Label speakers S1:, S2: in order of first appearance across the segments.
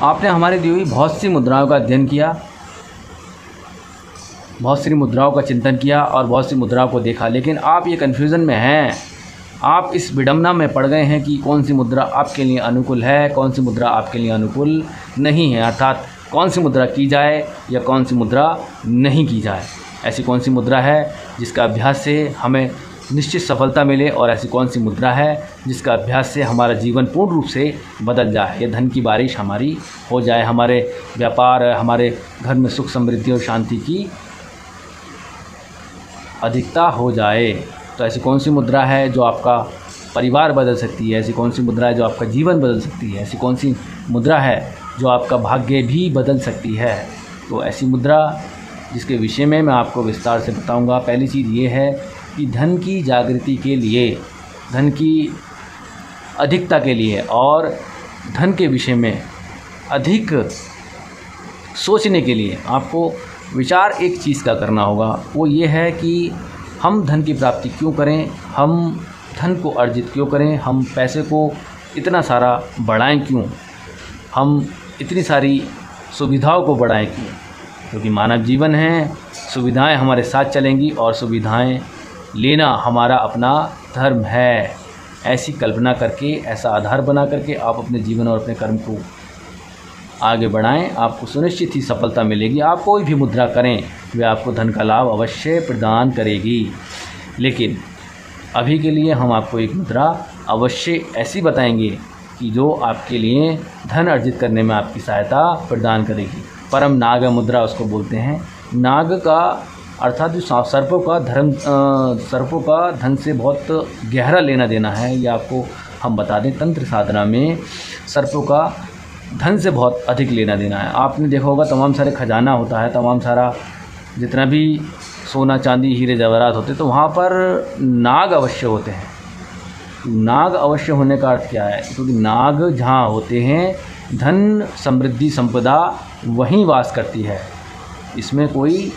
S1: आपने हमारी दी हुई बहुत सी मुद्राओं का अध्ययन किया, बहुत सी मुद्राओं का चिंतन किया और बहुत सी मुद्राओं को देखा, लेकिन आप ये कन्फ्यूज़न में हैं, आप इस विडंबना में पड़ गए हैं कि कौन सी मुद्रा आपके लिए अनुकूल है, कौन सी मुद्रा आपके लिए अनुकूल नहीं है, अर्थात कौन सी मुद्रा की जाए या कौन सी मुद्रा नहीं की जाए। ऐसी कौन सी मुद्रा है जिसका अभ्यास से हमें निश्चित सफलता मिले और ऐसी कौन सी मुद्रा है जिसका अभ्यास से हमारा जीवन पूर्ण रूप से बदल जाए, ये धन की बारिश हमारी हो जाए, हमारे व्यापार, हमारे घर में सुख समृद्धि और शांति की अधिकता हो जाए। तो ऐसी कौन सी मुद्रा है जो आपका परिवार बदल सकती है, ऐसी कौन सी मुद्रा है जो आपका जीवन बदल सकती है, ऐसी कौन सी मुद्रा है जो आपका भाग्य भी बदल सकती है। तो ऐसी मुद्रा जिसके विषय में मैं आपको विस्तार से बताऊंगा। पहली चीज़ ये है कि धन की जागृति के लिए, धन की अधिकता के लिए और धन के विषय में अधिक सोचने के लिए आपको विचार एक चीज़ का करना होगा। वो ये है कि हम धन की प्राप्ति क्यों करें, हम धन को अर्जित क्यों करें, हम पैसे को इतना सारा बढ़ाएं क्यों, हम इतनी सारी सुविधाओं को बढ़ाएं क्यों। क्योंकि मानव जीवन है, सुविधाएं हमारे साथ चलेंगी और सुविधाएं लेना हमारा अपना धर्म है। ऐसी कल्पना करके, ऐसा आधार बना करके आप अपने जीवन और अपने कर्म को आगे बढ़ाएं, आपको सुनिश्चित ही सफलता मिलेगी। आप कोई भी मुद्रा करें वह आपको धन का लाभ अवश्य प्रदान करेगी। लेकिन अभी के लिए हम आपको एक मुद्रा अवश्य ऐसी बताएंगे कि जो आपके लिए धन अर्जित करने में आपकी सहायता प्रदान करेगी। परम नाग मुद्रा उसको बोलते हैं। नाग का अर्थात जो सर्पों का धन से बहुत गहरा लेना देना है। ये आपको हम बता दें, तंत्र साधना में सर्पों का धन से बहुत अधिक लेना देना है। आपने देखा होगा तमाम सारे खजाना होता है, तमाम सारा जितना भी सोना चांदी हीरे जवाहरात होते, तो वहाँ पर नाग अवश्य होते हैं। नाग अवश्य होने का अर्थ क्या है? क्योंकि नाग जहाँ होते हैं धन समृद्धि संपदा वहीं वास करती है, इसमें कोई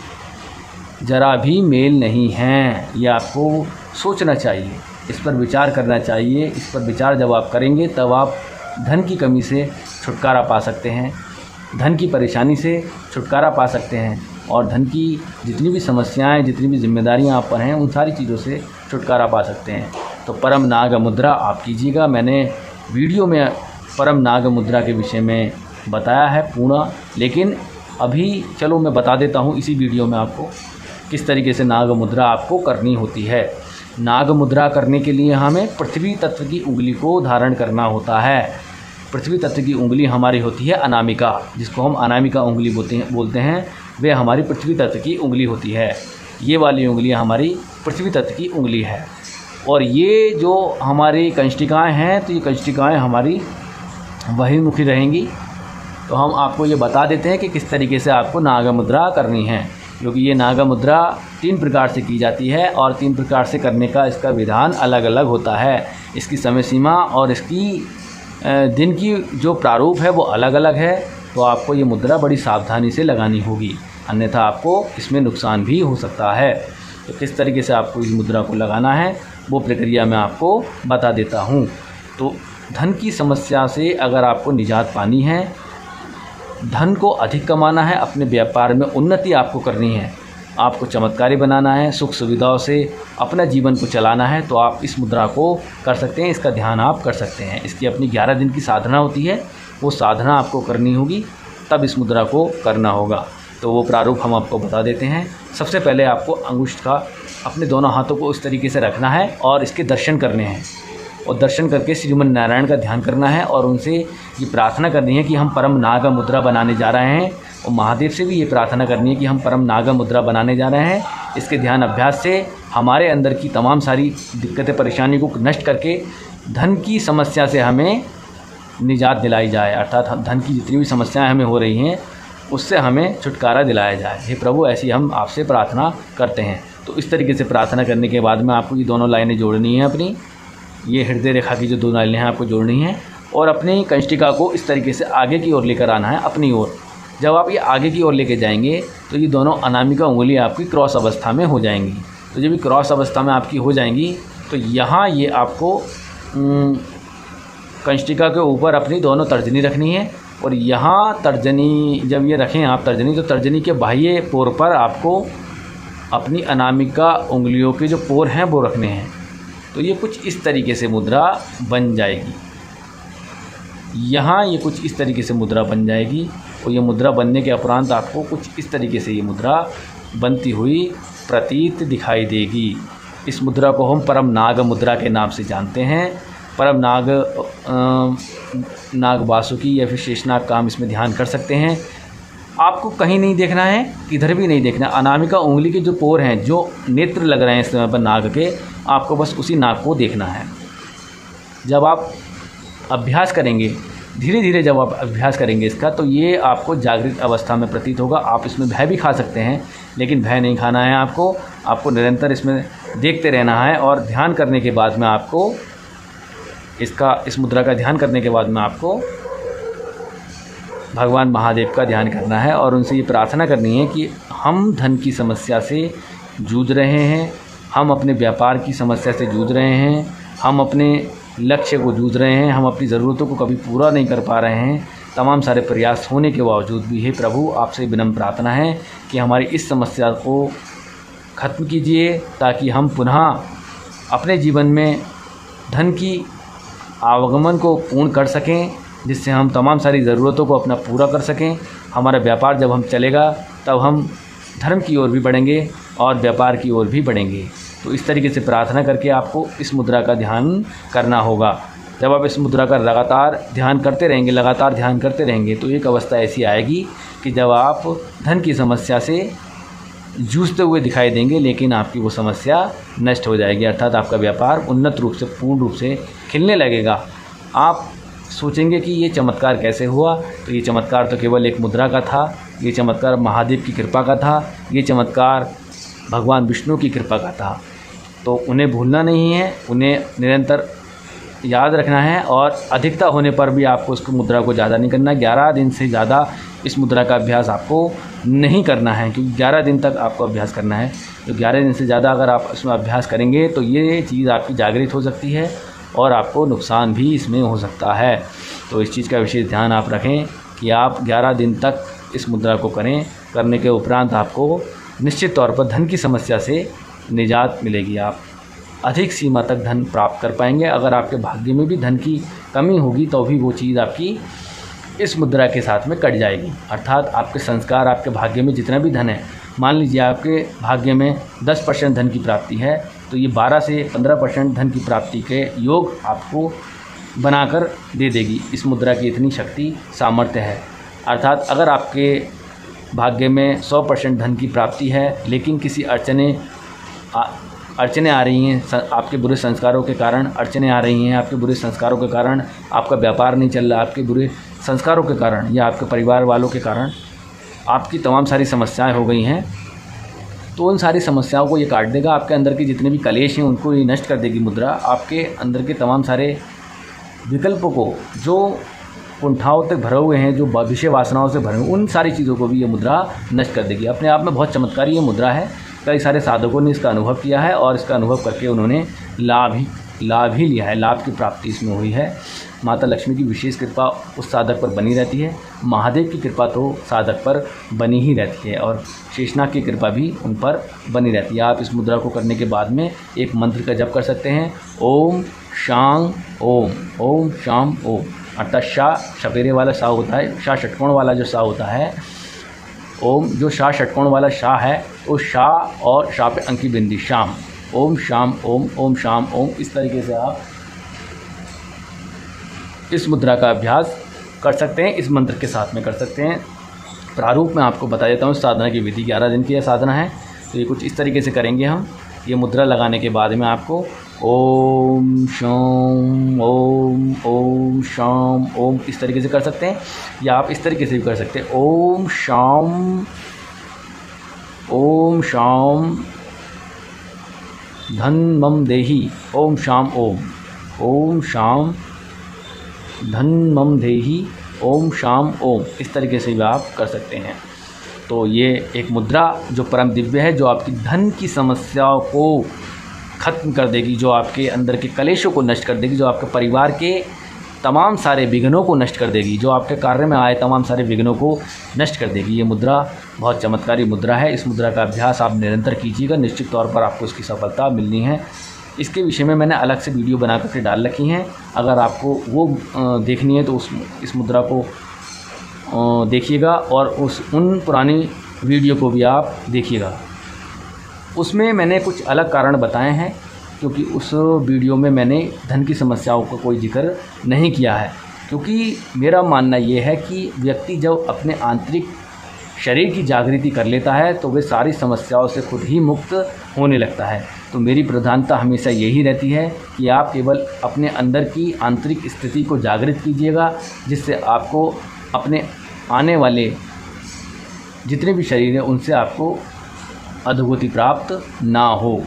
S1: जरा भी मेल नहीं है। ये आपको सोचना चाहिए, इस पर विचार करना चाहिए। इस पर विचार जब आप करेंगे तब आप धन की कमी से छुटकारा पा सकते हैं, धन की परेशानी से छुटकारा पा सकते हैं और धन की जितनी भी समस्याएं, जितनी भी जिम्मेदारियां आप पर हैं, उन सारी चीज़ों से छुटकारा पा सकते हैं। तो परम नाग मुद्रा आप कीजिएगा। मैंने वीडियो में परम नाग मुद्रा के विषय में बताया है पूर्ण, लेकिन अभी चलो मैं बता देता हूँ इसी वीडियो में आपको किस तरीके से नाग मुद्रा आपको करनी होती है। नाग मुद्रा करने के लिए हमें पृथ्वी तत्व की उंगली को धारण करना होता है। पृथ्वी तत्व की उंगली हमारी होती है अनामिका, जिसको हम अनामिका उंगली बोलते हैं। वे हमारी पृथ्वी तत्व की उंगली होती है। ये वाली उंगली हमारी पृथ्वी तत्व की उंगली है। और ये जो हमारी कंष्टिकाएँ हैं, तो ये कंष्टिकाएँ हमारी बहिर्मुखी रहेंगी। तो हम आपको ये बता देते हैं कि किस तरीके से आपको नाग मुद्रा करनी है, क्योंकि ये नाग मुद्रा 3 प्रकार से की जाती है और 3 प्रकार से करने का इसका विधान अलग अलग होता है। इसकी समय सीमा और इसकी दिन की जो प्रारूप है वो अलग अलग है। तो आपको ये मुद्रा बड़ी सावधानी से लगानी होगी, अन्यथा आपको इसमें नुकसान भी हो सकता है। तो किस तरीके से आपको इस मुद्रा को लगाना है वो प्रक्रिया मैं आपको बता देता हूँ। तो धन की समस्या से अगर आपको निजात पानी है, धन को अधिक कमाना है, अपने व्यापार में उन्नति आपको करनी है, आपको चमत्कारी बनाना है, सुख सुविधाओं से अपना जीवन को चलाना है, तो आप इस मुद्रा को कर सकते हैं। इसका ध्यान आप कर सकते हैं। इसकी अपनी 11 दिन की साधना होती है, वो साधना आपको करनी होगी, तब इस मुद्रा को करना होगा। तो वो प्रारूप हम आपको बता देते हैं। सबसे पहले आपको अंगुष्ठ का अपने दोनों हाथों को इस तरीके से रखना है और इसके दर्शन करने हैं, और दर्शन करके श्रीमन नारायण का ध्यान करना है और उनसे ये प्रार्थना करनी है कि हम परम नाग मुद्रा बनाने जा रहे हैं। और महादेव से भी ये प्रार्थना करनी है कि हम परम नाग मुद्रा बनाने जा रहे हैं। इसके ध्यान अभ्यास से हमारे अंदर की तमाम सारी दिक्कतें परेशानी को नष्ट करके धन की समस्या से हमें निजात दिलाई जाए, अर्थात धन की जितनी भी समस्याएं हमें हो रही हैं उससे हमें छुटकारा दिलाया जाए। हे प्रभु, ऐसी हम आपसे प्रार्थना करते हैं। तो इस तरीके से प्रार्थना करने के बाद में आपको ये दोनों लाइनें जोड़नी है अपनी, ये हृदय रेखा की जो 2 लाइनें हैं आपको जोड़नी है और अपनी कंष्टिका को इस तरीके से आगे की ओर लेकर आना है अपनी ओर। जब आप ये आगे की ओर लेके जाएंगे तो ये दोनों अनामिका उंगली आपकी क्रॉस अवस्था में हो जाएंगी। तो जब ये क्रॉस अवस्था में आपकी हो जाएंगी तो यहाँ ये आपको कंष्टिका के ऊपर अपनी दोनों तर्जनी रखनी है और यहाँ तर्जनी जब ये रखें आप तर्जनी, तो तर्जनी के बाह्य पोर पर आपको अपनी अनामिका उंगलियों के जो पोर हैं वो रखने हैं। तो ये कुछ इस तरीके से मुद्रा बन जाएगी। यहाँ ये कुछ इस तरीके से मुद्रा बन जाएगी और ये मुद्रा बनने के उपरांत आपको कुछ इस तरीके से ये मुद्रा बनती हुई प्रतीत दिखाई देगी। इस मुद्रा को हम परम नाग मुद्रा के नाम से जानते हैं। परम नाग नाग वासुकी या फिर शेषनाग का हम इसमें ध्यान कर सकते हैं। आपको कहीं नहीं देखना है, इधर भी नहीं देखना। अनामिका उंगली के जो पोर हैं, जो नेत्र लग रहे हैं इस समय पर नाग के, आपको बस उसी नाग को देखना है। जब आप अभ्यास करेंगे, धीरे धीरे जब आप अभ्यास करेंगे इसका, तो ये आपको जागृत अवस्था में प्रतीत होगा। आप इसमें भय भी खा सकते हैं, लेकिन भय नहीं खाना है आपको निरंतर इसमें देखते रहना है। और ध्यान करने के बाद में आपको इस मुद्रा का ध्यान करने के बाद में आपको भगवान महादेव का ध्यान करना है और उनसे ये प्रार्थना करनी है कि हम धन की समस्या से जूझ रहे हैं, हम अपने व्यापार की समस्या से जूझ रहे हैं, हम अपने लक्ष्य को जूझ रहे हैं, हम अपनी ज़रूरतों को कभी पूरा नहीं कर पा रहे हैं। तमाम सारे प्रयास होने के बावजूद भी हे प्रभु, आपसे विनम्र प्रार्थना है कि हमारी इस समस्या को ख़त्म कीजिए, ताकि हम पुनः अपने जीवन में धन की आवागमन को पूर्ण कर सकें, जिससे हम तमाम सारी ज़रूरतों को अपना पूरा कर सकें। हमारा व्यापार जब हम चलेगा तब हम धर्म की ओर भी बढ़ेंगे और व्यापार की ओर भी बढ़ेंगे। तो इस तरीके से प्रार्थना करके आपको इस मुद्रा का ध्यान करना होगा। जब आप इस मुद्रा का लगातार ध्यान करते रहेंगे तो एक अवस्था ऐसी आएगी कि जब आप धन की समस्या से जूझते हुए दिखाई देंगे, लेकिन आपकी वो समस्या नष्ट हो जाएगी, अर्थात आपका व्यापार उन्नत रूप से पूर्ण रूप से खिलने लगेगा। आप सोचेंगे कि ये चमत्कार कैसे हुआ, तो ये चमत्कार तो केवल एक मुद्रा का था, ये चमत्कार महादेव की कृपा का था, ये चमत्कार भगवान विष्णु की कृपा का था। तो उन्हें भूलना नहीं है, उन्हें निरंतर याद रखना है और अधिकता होने पर भी आपको उसको मुद्रा को ज़्यादा नहीं करना। 11 दिन से ज़्यादा इस मुद्रा का अभ्यास आपको नहीं करना है, क्योंकि 11 दिन तक आपको अभ्यास करना है। तो 11 दिन से ज़्यादा अगर आप इसमें अभ्यास करेंगे तो ये चीज़ आपकी जागृत हो सकती है और आपको नुकसान भी इसमें हो सकता है। तो इस चीज़ का विशेष ध्यान आप रखें कि आप 11 दिन तक इस मुद्रा को करें। करने के उपरांत आपको निश्चित तौर पर धन की समस्या से निजात मिलेगी। आप अधिक सीमा तक धन प्राप्त कर पाएंगे। अगर आपके भाग्य में भी धन की कमी होगी तो भी वो चीज़ आपकी इस मुद्रा के साथ में कट जाएगी। अर्थात आपके संस्कार, आपके भाग्य में जितना भी धन है, मान लीजिए आपके भाग्य में 10% धन की प्राप्ति है, तो ये 12 से 15% धन की प्राप्ति के योग आपको बनाकर दे देगी। इस मुद्रा की इतनी शक्ति, सामर्थ्य है। अर्थात अगर आपके भाग्य में 100% धन की प्राप्ति है, लेकिन किसी अड़चने आ रही हैं, आपके बुरे संस्कारों के कारण अड़चने आ रही हैं, आपके बुरे संस्कारों के कारण आपका व्यापार नहीं चल रहा, आपके बुरे संस्कारों के कारण या आपके परिवार वालों के कारण आपकी तमाम सारी समस्याएं हो गई हैं, तो उन सारी समस्याओं को ये काट देगा। आपके अंदर के जितने भी कलेश हैं उनको ये नष्ट कर देगी मुद्रा। आपके अंदर के तमाम सारे विकल्पों को, जो कुंठाओं तक भरे हुए हैं, जो विषय वासनाओं से भरे हुए, उन सारी चीज़ों को भी ये मुद्रा नष्ट कर देगी। अपने आप में बहुत चमत्कारी ये मुद्रा है। कई सारे साधकों ने इसका अनुभव किया है और इसका अनुभव करके उन्होंने लाभ ही लिया है, लाभ की प्राप्ति इसमें हुई है। माता लक्ष्मी की विशेष कृपा उस साधक पर बनी रहती है, महादेव की कृपा तो साधक पर बनी ही रहती है और शेषनाग की कृपा भी उन पर बनी रहती है। आप इस मुद्रा को करने के बाद में एक मंत्र का जप कर सकते हैं, ओम शांग ओम, ओम शाम ओम। अर्थात शाह सपेरे वाला शाह होता है, शाह षटकोण वाला जो शाह होता है, ओम जो शाह षटकोण वाला शाह है, उस शाह और शाह पे अंकी बिंदी शाम, ओम शाम ओम, ओम शाम ओम। इस तरीके से आप इस मुद्रा का अभ्यास कर सकते हैं, इस मंत्र के साथ में कर सकते हैं। प्रारूप में आपको बता देता हूँ। साधना की विधि 11 दिन की यह साधना है, तो ये कुछ इस तरीके से करेंगे हम। ये मुद्रा लगाने के बाद में आपको ओम शाम ओम, ओम शाम ओम इस तरीके से कर सकते हैं, या आप इस तरीके से भी कर सकते हैं, ओम शाम धन मम देही, ओम शाम ओम, ओम शाम धन मम देही, ओम शाम ओम। इस तरीके से भी आप कर सकते हैं। तो ये एक मुद्रा जो परम दिव्य है, जो आपकी धन की समस्याओं को ख़त्म कर देगी, जो आपके अंदर के कलेशों को नष्ट कर देगी, जो आपके परिवार के तमाम सारे विघ्नों को नष्ट कर देगी, जो आपके कार्य में आए तमाम सारे विघ्नों को नष्ट कर देगी। ये मुद्रा बहुत चमत्कारी मुद्रा है। इस मुद्रा का अभ्यास आप निरंतर कीजिएगा, निश्चित तौर पर आपको इसकी सफलता मिलनी है। इसके विषय में मैंने अलग से वीडियो बना करके डाल रखी हैं, अगर आपको वो देखनी है तो इस मुद्रा को देखिएगा और उन पुरानी वीडियो को भी आप देखिएगा। उसमें मैंने कुछ अलग कारण बताए हैं, क्योंकि उस वीडियो में मैंने धन की समस्याओं का कोई जिक्र नहीं किया है, क्योंकि मेरा मानना ये है कि व्यक्ति जब अपने आंतरिक शरीर की जागृति कर लेता है तो वे सारी समस्याओं से खुद ही मुक्त होने लगता है। तो मेरी प्रधानता हमेशा यही रहती है कि आप केवल अपने अंदर की आंतरिक स्थिति को जागृत कीजिएगा, जिससे आपको अपने आने वाले जितने भी शरीर हैं उनसे आपको अधोगति प्राप्त ना हो।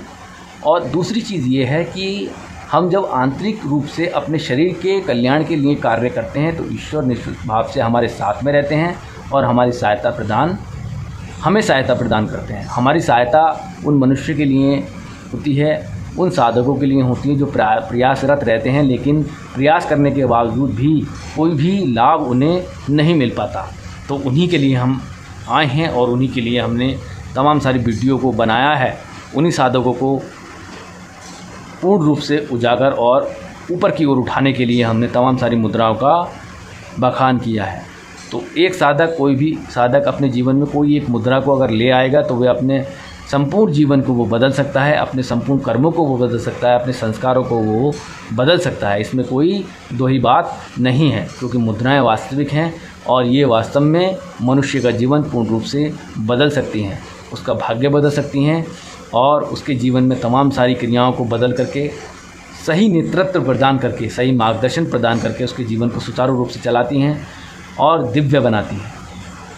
S1: और दूसरी चीज़ ये है कि हम जब आंतरिक रूप से अपने शरीर के कल्याण के लिए कार्य करते हैं तो ईश्वर निश्चित भाव से हमारे साथ में रहते हैं और हमें सहायता प्रदान करते हैं। हमारी सहायता उन मनुष्य के लिए होती है, उन साधकों के लिए होती है जो प्रयासरत रहते हैं, लेकिन प्रयास करने के बावजूद भी कोई भी लाभ उन्हें नहीं मिल पाता। तो उन्हीं के लिए हम आए हैं और उन्हीं के लिए हमने तमाम सारी वीडियो को बनाया है। उन्हीं साधकों को पूर्ण रूप से उजागर और ऊपर की ओर उठाने के लिए हमने तमाम सारी मुद्राओं का बखान किया है। तो एक साधक, कोई भी साधक अपने जीवन में कोई एक मुद्रा को अगर ले आएगा तो वह अपने संपूर्ण जीवन को वो बदल सकता है, अपने संपूर्ण कर्मों को वो बदल सकता है, अपने संस्कारों को वो बदल सकता है। इसमें कोई दो ही बात नहीं है, क्योंकि मुद्राएं वास्तविक हैं और ये वास्तव में मनुष्य का जीवन पूर्ण रूप से बदल सकती हैं, उसका भाग्य बदल सकती हैं और उसके जीवन में तमाम सारी क्रियाओं को बदल करके सही नेतृत्व प्रदान करके, सही मार्गदर्शन प्रदान करके उसके जीवन को सुचारू रूप से चलाती हैं और दिव्य बनाती हैं।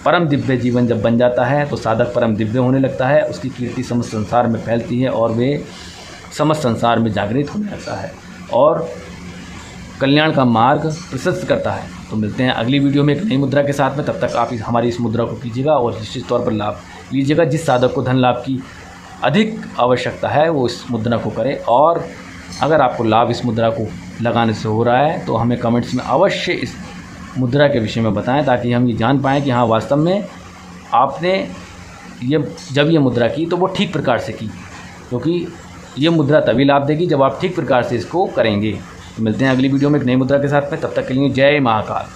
S1: परम दिव्य जीवन जब बन जाता है तो साधक परम दिव्य होने लगता है, उसकी कीर्ति समस्त संसार में फैलती है और वे समस्त संसार में जागृत होने लगता है और कल्याण का मार्ग प्रशस्त करता है। तो मिलते हैं अगली वीडियो में एक नई मुद्रा के साथ में। तब तक आप हमारी इस मुद्रा को कीजिएगा और निश्चित तौर पर लाभ लीजिएगा। जिस साधक को धन लाभ की अधिक आवश्यकता है वो इस मुद्रा को करे, और अगर आपको लाभ इस मुद्रा को लगाने से हो रहा है तो हमें कमेंट्स में अवश्य इस मुद्रा के विषय में बताएं, ताकि हम ये जान पाएँ कि हाँ वास्तव में आपने जब ये मुद्रा की तो वो ठीक प्रकार से की, क्योंकि ये मुद्रा तभी लाभ देगी जब आप ठीक प्रकार से इसको करेंगे। तो मिलते हैं अगली वीडियो में एक नई मुद्रा के साथ में। तब तक के लिए जय महाकाल।